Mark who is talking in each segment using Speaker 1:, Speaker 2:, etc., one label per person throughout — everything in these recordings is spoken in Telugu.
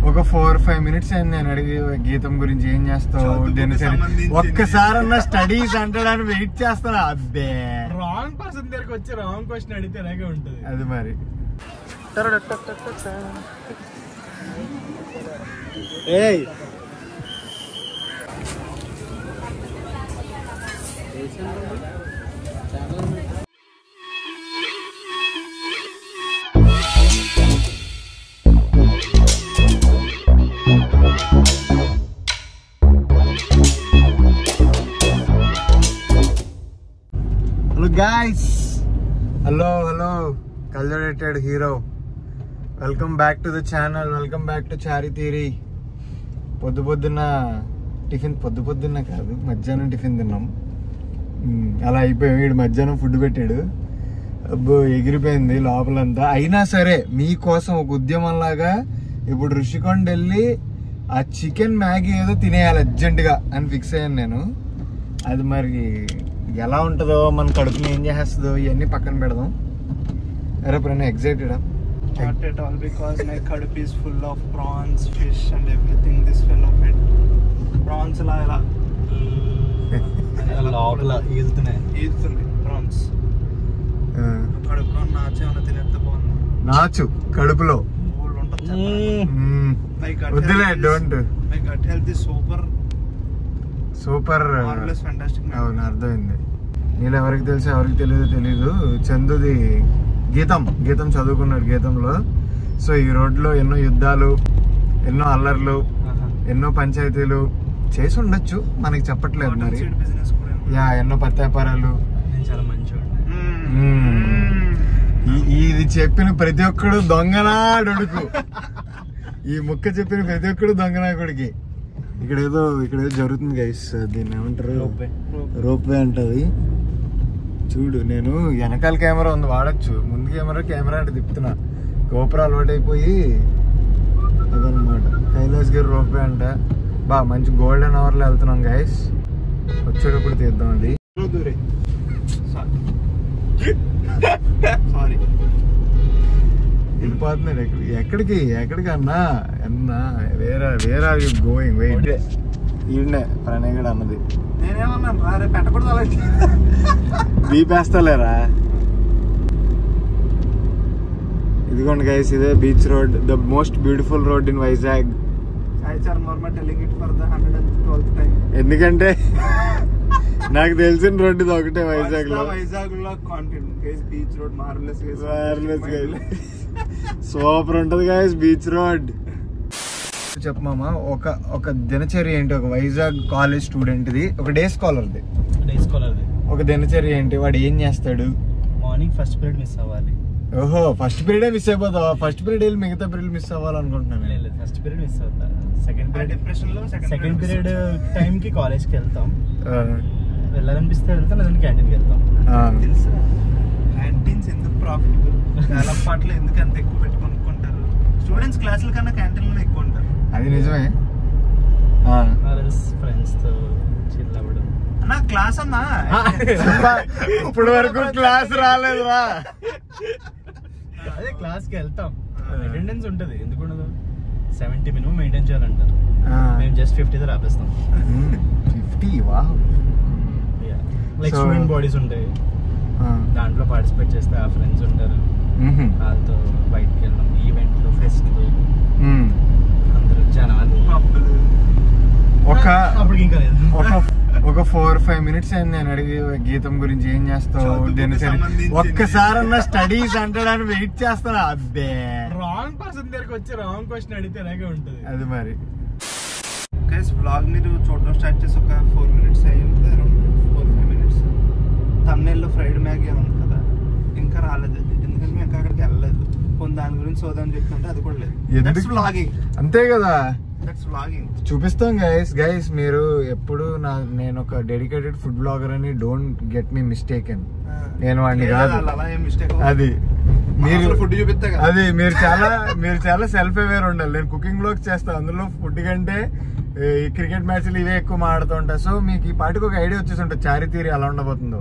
Speaker 1: ఒక 4-5 minutes అయింది నేను అడిగి గీతం గురించి ఏం చేస్తావు దినచర్య ఒక్కసారన్నా స్టడీస్ అంటాడని వెయిట్ చేస్తాను. అబ్బే
Speaker 2: రాంగ్ పర్సన్ దగ్గరికి వచ్చి రాంగ్ క్వశ్చన్ అడిగితే అలాగే ఉంటుంది
Speaker 1: అది. మరి హలో గాయ్స్, హలో కల్జరేటెడ్ hero, welcome back to the channel, welcome back to Chari theory. పొద్దున్న కాదు, మధ్యాహ్నం టిఫిన్ తిన్నాం. అలా అయిపోయాం. వీడు మధ్యాహ్నం ఫుడ్ పెట్టాడు, అబ్బో ఎగిరిపోయింది లోపలంతా. అయినా సరే మీకోసం ఒక ఉద్యమం లాగా ఇప్పుడు రుషికొండ వెళ్ళి ఆ చికెన్ మ్యాగీ ఏదో తినేయాలి అర్జెంటుగా అని ఫిక్స్ అయ్యాను నేను. అది మరి ఎలా ఉంటుందో, మన కడుపుని ఏం చేస్తుందో ఇవన్నీ పక్కన పెడదాం. అరే ఇప్పుడు ఎక్సైటెడా?
Speaker 2: Not at all, because my kadup is full of prawns, fish and everything. This fellow fed prawns la లోపల ఈదుతున్నాయి prawns. కడుపులో నాచు ఏమైనా తినేస్తే బాగుంది.
Speaker 1: నాచు కడుపులో వద్దులే, don't.
Speaker 2: My gut health is
Speaker 1: super
Speaker 2: marvelous, fantastic.
Speaker 1: అవును, అర్థమైంది. నీళ్ళు ఎవరికి తెలుసు ఎవరికి తెలీదు. చందుది గీతం చదువుకున్నాడు గీతంలో. సో ఈ రోడ్లో ఎన్నో యుద్ధాలు, ఎన్నో అల్లర్లు, ఎన్నో పంచాయతీలు చేసి ఉండొచ్చు, మనకి చెప్పట్లేదు మరి. ఎన్నో పత్యాపారాలు. ఇది చెప్పిన ప్రతి ఒక్కడు దొంగనాడుకు, ఈ ముక్క చెప్పిన ప్రతి ఒక్కడు దొంగనాకుడికి. ఇక్కడ ఏదో జరుగుతుంది గైస్, దీన్ని ఏమంటారు, రోప్వే అంటది. చూడు, నేను వెనకాల కెమెరా ఉంది వాడచ్చు, ముందు కెమెరా అంటే తిప్పుతున్నా. గోపురం అలవాటు అయిపోయి అదనమాట. కైలాస్ గిరి రోప్వే అంట. మంచి గోల్డెన్ అవర్లో వెళ్తున్నాం గైస్, వచ్చేటప్పుడు తీద్దాం. అది వెళ్ళిపోతున్నాడు ఎక్కడికి అన్నా వేరే గోయింగ్ వెయిట్. ఈయనే ప్రణయ్ అన్నది.
Speaker 2: నేనేమన్నాను రే పెట్టకూడదు అలా
Speaker 1: బీపేస్తలేరా. ఇదిగోండి గైస్, ఇదే beach road, the most beautiful road in Vizag. ఎందుకంటే నాకు తెలిసిన రోడ్డు ఇది ఒకటే వైజాగ్ లో.
Speaker 2: బీచ్ రోడ్ మార్వెలస్
Speaker 1: సూపర్ ఉంటది గైస్ బీచ్ రోడ్. చెప్పమామా, ఒక దినచర్య ఏంటి ఒక వైజాగ్ కాలేజ్ స్టూడెంట్ ది, ఒక డే స్కాలర్ది ఒక దినచర్య ఏంటి? వాడు ఏం చేస్తాడు?
Speaker 2: మార్నింగ్ ఫస్ట్ పీరియడ్ మిస్ అవ్వాలి.
Speaker 1: ఓహో, ఫస్ట్ పీరియడ్ మిస్ అయిపోతావా? ఫస్ట్ పీరియడ్ వెళ్ళి మిగతా పీరియడ్ మిస్ అవ్వాలనుకుంటున్నాను.
Speaker 2: ఫస్ట్ పీరియడ్ మిస్ అవుతా. సెకండ్ పీరియడ్ టైం కి కాలేజ్ కి వెళ్తాం. వెళ్ళాలనిపిస్తే వెళ్తాం, లేదంటే క్యాంటీన్కి వెళ్తాం. తెలుసా క్యాంటీన్స్ ఎందుకు ప్రాఫిటబుల్? చాలా పాటలు ఎందుకు అంత ఎక్కువ పెట్టుకుంటారు స్టూడెంట్స్? క్లాసుల కన్నా క్యాంటీన్లో ఎక్కువ ఉంటారు.
Speaker 1: అది నిజమే.
Speaker 2: ఫ్రెండ్స్ తో చిల్ అవ్వడం. అన్నా క్లాస్ అన్నా
Speaker 1: ఇప్పుడు వరకు క్లాస్ రాలేదురా.
Speaker 2: అదే క్లాస్ కి వెళ్తాం, అటెండెన్స్ ఉంటది, ఎందుకు ఉండదు? 70 మినిమం మెయింటైన్ చేయాలంటారు. మేము just 50 రాపేస్తాం.
Speaker 1: 50? Wow.
Speaker 2: Like student bodies ఉంటాయి, దాంట్లో పార్టిసిపేట్ చేస్తే ఆ ఫ్రెండ్స్ ఉంటారు, వాళ్ళతో బయటకు వెళ్ళడం, ఈవెంట్లు, ఫెస్ట్లు, అందరూ జనాలు, పబ్బులు. అప్పుడు ఇంకా లేదు.
Speaker 1: ఒక 4-5 minutes అయింది నేను అడిగి గీతం గురించి ఏం చేస్తావు దినచర్య ఒక్కసారన్నా స్టడీస్ అంటాడని వెయిట్ చేస్తాను. అబ్బే
Speaker 2: రాంగ్ పర్సన్ దగ్గరికి వచ్చి రాంగ్ క్వశ్చన్ అడిగితే అలాగే ఉంటుంది
Speaker 1: అది. మరి
Speaker 2: వ్లాగ్ మీరు చూడడం స్టార్ట్ చేసి ఒక 4 minutes అయ్యింది, అరౌండ్ 4-5 minutes. తమిళలో ఫ్రైడ్ మ్యాగీ అని ఉంది కదా, ఇంకా రాలేదు. ఎందుకంటే మేము ఇంకా అక్కడికి వెళ్ళలేదు. దాని గురించి సోదాని చెప్తుంటే అది కూడా లేదు.
Speaker 1: అంతే కదా,
Speaker 2: చూపిస్తాం
Speaker 1: గైస్. మీరు ఎప్పుడు నేను ఒక డెడికేటెడ్ ఫుడ్ బ్లాగర్ అని డోంట్ గెట్ మీ మిస్టేకెన్. నేను వాడిని కాదు. అది మీరు చాలా సెల్ఫ్ అవేర్ ఉండాలి. నేను కుకింగ్ బ్లాగ్స్ చేస్తాను, అందులో ఫుడ్ కంటే ఈ క్రికెట్ మ్యాచ్లు ఇవే ఎక్కువ మాడుతూ ఉంటాయి. సో మీకు ఈ పాటికి ఒక ఐడియా వచ్చేసి ఉంటుంది చారి థియరీ ఎలా ఉండబోతుందో.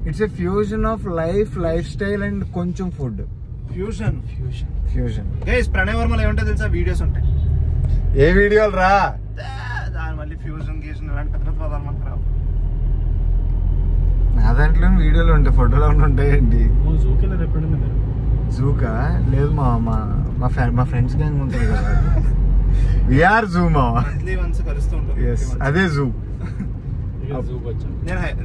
Speaker 1: It's a fusion of lifestyle and కొంచెం ఫుడ్.
Speaker 2: Fusion guys. ప్రణయ్ వర్మలో ఏముంటాయి తెలుసా? వీడియోస్ ఉంటాయి.
Speaker 1: ఏ వీడియోలు రా
Speaker 2: దాని మళ్ళీ ఫ్యూజన్ గీజన్ అలాంటి పెద్ద పెద్ద పదాలు మనకు రావు.
Speaker 1: నా దాంట్లో వీడియోలు ఉంటాయి, ఫోటోలు ఉంటాయండి. జూకా లేదు మా ఫ్రెండ్స్ గ్యాంగ్ ఉంటుంది కదా, విఆర్ జూ మా
Speaker 2: కలుస్తూ ఉంటాం.
Speaker 1: అదే జూ.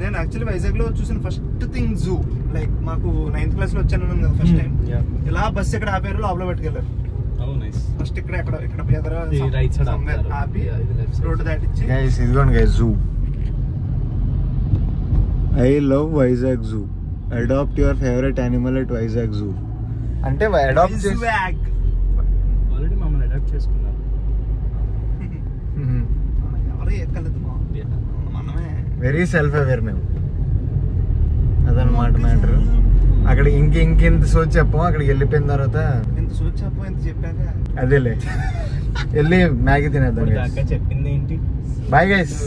Speaker 2: నేను యాక్చువల్లీ వైజాగ్ లో చూసిన ఫస్ట్ థింగ్ జూ. లైక్ మాకు 9th క్లాస్ లో వచ్చాను కదా ఫస్ట్ టైం. ఇలా బస్సు ఇక్కడ ఆపారు, లోపల పెట్టుకెళ్ళారు. ఫస్ట్ ఇక్కడ ఆపి రోడ్డు దాటించి
Speaker 1: ఇదిగోండి guys zoo. I love Vizag zoo. Adopt your favourite animal at Vizag zoo. అంటే అడాప్ట్
Speaker 2: ఆల్రెడీ మమ్మల్ని అడాప్ట్ చేసుకున్నారు. ఎవరు ఎక్కలేదు, మనమే
Speaker 1: వెరీ సెల్ఫ్ అవేర్ మేము. అదనమాట మ్యాటర్. అక్కడ ఇంకెంత సోచి చెప్పాము, అక్కడికి వెళ్ళిపోయిన తర్వాత
Speaker 2: ఎంత సోచి చెప్పాము, ఎంత చెప్పాక
Speaker 1: అదేలే వెళ్ళి మ్యాగీ తినేద్దాం.
Speaker 2: చెప్పింది ఏంటి?
Speaker 1: Bye guys.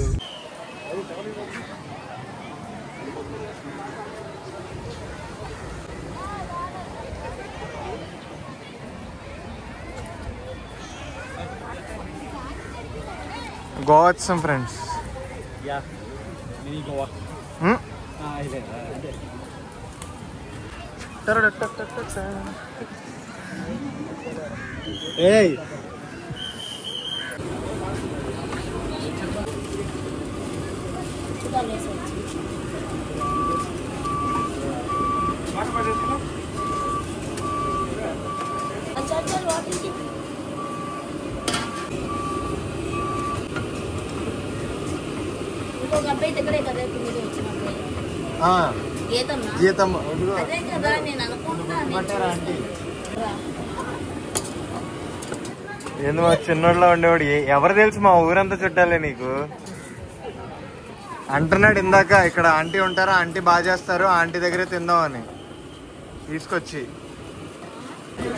Speaker 1: Goa with some friends.
Speaker 2: Yeah, mini Goa.
Speaker 1: Hey. జీతం ఏందో చిన్నోళ్ళలో ఉండేవాడు. ఎవరు తెలుసు మా ఊరంతా చుట్టాలే నీకు అంటున్నాడు ఇందాక. ఇక్కడ ఆంటీ ఉంటారా, ఆంటీ బాగా చేస్తారు, ఆంటీ దగ్గరే తిందామని తీసుకొచ్చి.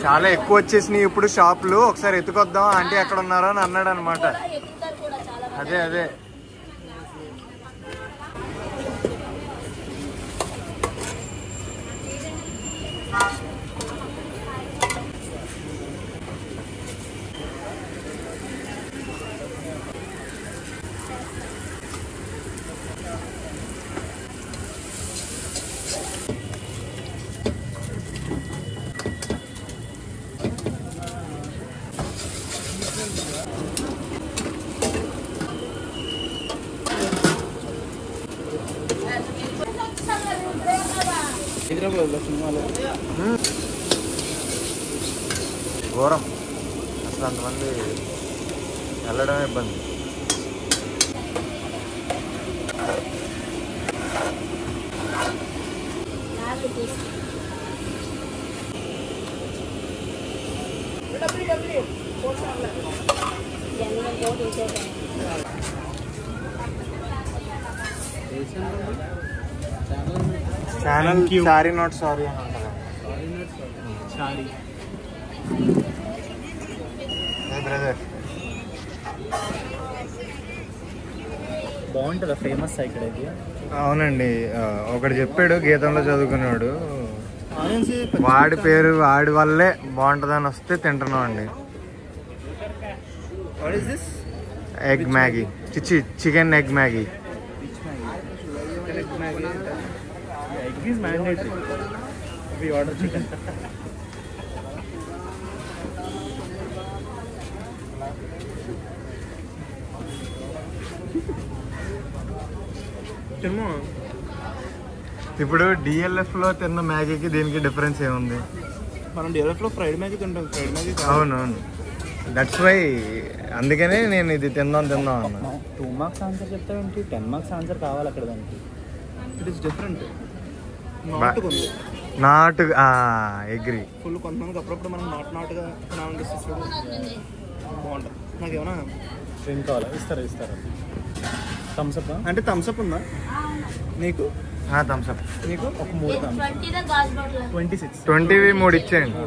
Speaker 1: చాలా ఎక్కువ వచ్చేసినాయి ఇప్పుడు షాపులు. ఒకసారి ఎత్తుకొద్దాం ఆంటీ ఎక్కడ ఉన్నారో అని అన్నాడు అనమాట. అదే ఘోరం అసలు. అంతమంది వెళ్ళడమే ఇబ్బంది. ఛానల్ సారీ నాట్ సారీ అని అంటారు. బ్రదర్
Speaker 2: బాగుంటుందా ఫేమస్ ఇక్కడ?
Speaker 1: అవునండి, ఒకటి చెప్పాడు గీతంలో చదువుకున్నాడు. వాడి పేరు వాడి వల్లే బాగుంటుందని వస్తే తింటున్నాం అండి. Egg Maggi, chicken egg Maggi.
Speaker 2: Egg is mandatory. We order chicken.
Speaker 1: ఇప్పుడు డిఎల్ఎఫ్ లో తిన్న మ్యాగీకి దీనికి డిఫరెన్స్ ఏముంది?
Speaker 2: మనం డిఎల్ఎఫ్ లో ఫ్రైడ్ మ్యాగీ తింటాం. ఫ్రైడ్ మ్యాగీ
Speaker 1: అవునవును, దట్స్ వై అందుకనే నేను ఇది తిందాం అన్నా.
Speaker 2: 2 మార్క్స్ ఆన్సర్ చెప్తావేంటి? 10 మార్క్స్ ఆన్సర్ కావాలి అక్కడ దానికి. It is different.
Speaker 1: నాటు ఎగ్రీ.
Speaker 2: ఫుల్ కొంతమందికి అప్పుడప్పుడు మనం నాటుగా బాగుంటుంది. నాకు ఏమైనా డ్రింక్ కావాలా? ఇస్తారా? థమ్స్అప్ అంటే థమ్స్అప్ ఉందా నీకు?
Speaker 1: థమ్స్అప్
Speaker 2: నీకు ఒక 3
Speaker 1: 20 3 ఇచ్చేయండి.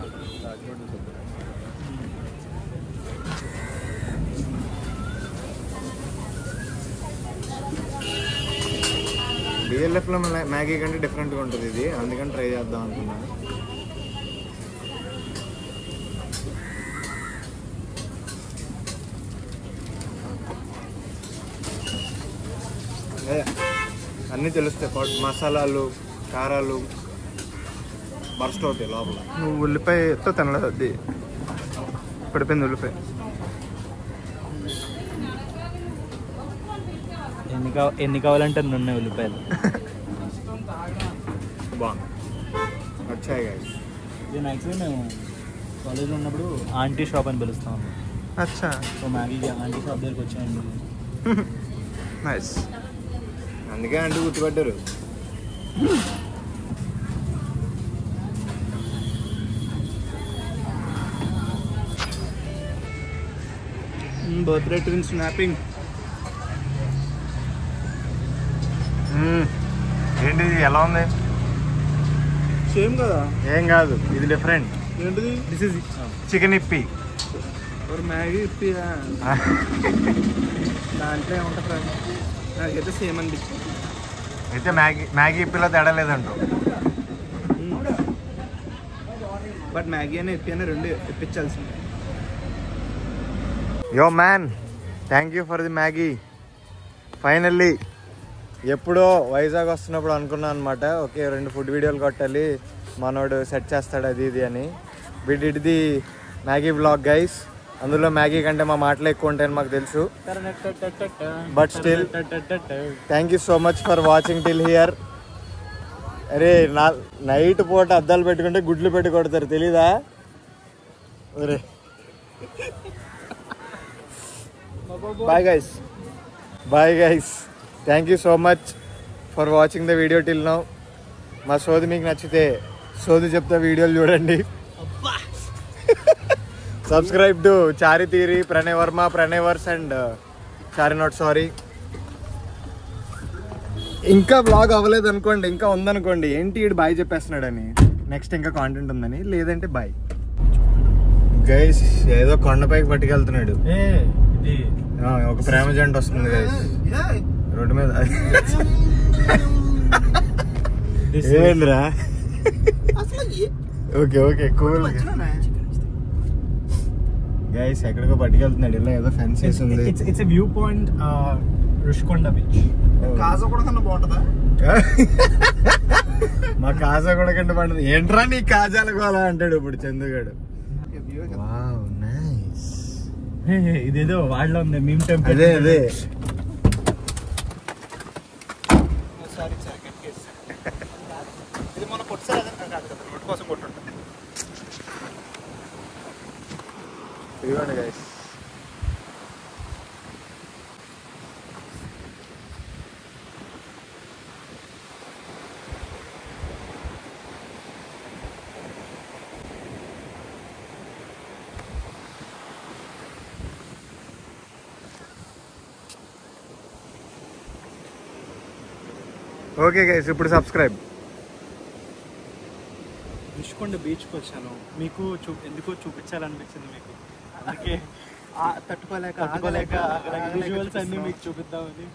Speaker 1: డిఎల్ఎఫ్ లో మ్యాగీ కంటే డిఫరెంట్గా ఉంటుంది ఇది, అందుకని ట్రై చేద్దాం అనుకున్నాను. అన్నీ తెలుస్తాయి, మసాలాలు కారాలు బర్స్ట్ అవుతాయి లోపల.
Speaker 3: నువ్వు ఉల్లిపాయతో తినలేదు, అది పడిపోయింది ఉల్లిపాయ.
Speaker 2: ఎన్ని కావాలంటే అన్ని ఉన్నాయి ఉల్లిపాయలు.
Speaker 1: బాగుంది, వచ్చాయి గాయస్.
Speaker 2: ఇది మ్యాక్సిమం మేము కాలేజ్లో ఉన్నప్పుడు ఆంటీ షాప్ అని పిలుస్తాం.
Speaker 3: అచ్చా,
Speaker 2: సో మ్యాగీ ఆంటీ షాప్ దగ్గరికి వచ్చాయండి.
Speaker 3: నైస్.
Speaker 1: అందుకే అంటే గుర్తుపట్టారు.
Speaker 2: Birthday twin snapping.
Speaker 1: ఏంటి ఎలా ఉంది?
Speaker 2: సేమ్ కదా?
Speaker 1: ఏం కాదు, ఇది డిఫరెంట్.
Speaker 2: ఏంటిది? This is
Speaker 1: chicken Yippee.
Speaker 2: Maggi Yippee దాంట్లో ఏముంటుంది? నాకైతే సేమ్ అనిపించింది.
Speaker 1: అయితే మ్యాగీ ఇప్పిలో తేడా లేదంటావు.
Speaker 2: బట్ మ్యాగీ అని ఇప్పి అని రెండు ఇప్పించాల్సిందే.
Speaker 1: Yo man, thank you for the Maggi. Finally ఎప్పుడో వైజాగ్ వస్తున్నప్పుడు అనుకున్నాను అనమాట, ఓకే 2 ఫుడ్ వీడియోలు కొట్టాలి, మనోడు సెట్ చేస్తాడు అది ఇది అని. We did the Maggi vlog guys. అందులో మ్యాగీ కంటే మా మాటలు ఎక్కువ ఉంటాయని మాకు తెలుసు. But still thank you so much for watching till here. అరే నైట్ పూట అద్దాలు పెట్టుకుంటే గుడ్లు పెట్టి కొడతారు, తెలీదా? అరే
Speaker 2: bye guys.
Speaker 1: Bye guys, thank you so much for watching the video till now. మా సోది మీకు నచ్చితే సోది చెప్తా వీడియోలు చూడండి. Subscribe to Chari theory, Pranay Varma, Pranay verse and Chari not sorry. ఇంకా బ్లాగ్ అవ్వలేదు అనుకోండి, ఇంకా ఉందనుకోండి, ఏంటి ఈడు బాయ్ చెప్పేస్తున్నాడని, నెక్స్ట్ ఇంకా కాంటెంట్ ఉందని, లేదంటే బాయ్. గైస్ ఏదో కొండపైకి పట్టుకెళ్తున్నాడు. ఒక ప్రేమ జంట వస్తుంది గైస్ రోడ్డు మీద. ఏంద్రా? Okay okay cool. గైస్ ఎక్కడికో పట్టుకెళ్తున్నాడు, ఇలా ఏదో ఫెన్స్ వేసి ఉంది.
Speaker 2: It's view point Rushikonda beach. Khajaguda కన్నా బాగుంటుందా?
Speaker 1: మా కాజాగూడ కంటే బాగుంటుంది. ఏంట్రా నీ కాజాల గోలా అంటాడు ఇప్పుడు చందుగాడు. Wow nice.
Speaker 2: ఇదేదో వాళ్ళ ఉంది మీమ్ టెంపుల్.
Speaker 1: అదే అదే
Speaker 2: ఇది మన కొట్టారు రోడ్ కోసం కొట్టుంటాం.
Speaker 1: ఇదిగోండి గైస్. ఓకే గైస్, ఇప్పుడు సబ్స్క్రైబ్.
Speaker 2: రుషికొండ బీచ్కి వచ్చాను, మీకు ఎందుకో చూపించాలనిపించింది మీకు, అందుకే తట్టుకోలేక విజువల్స్ అన్ని మీకు చూపిద్దామని.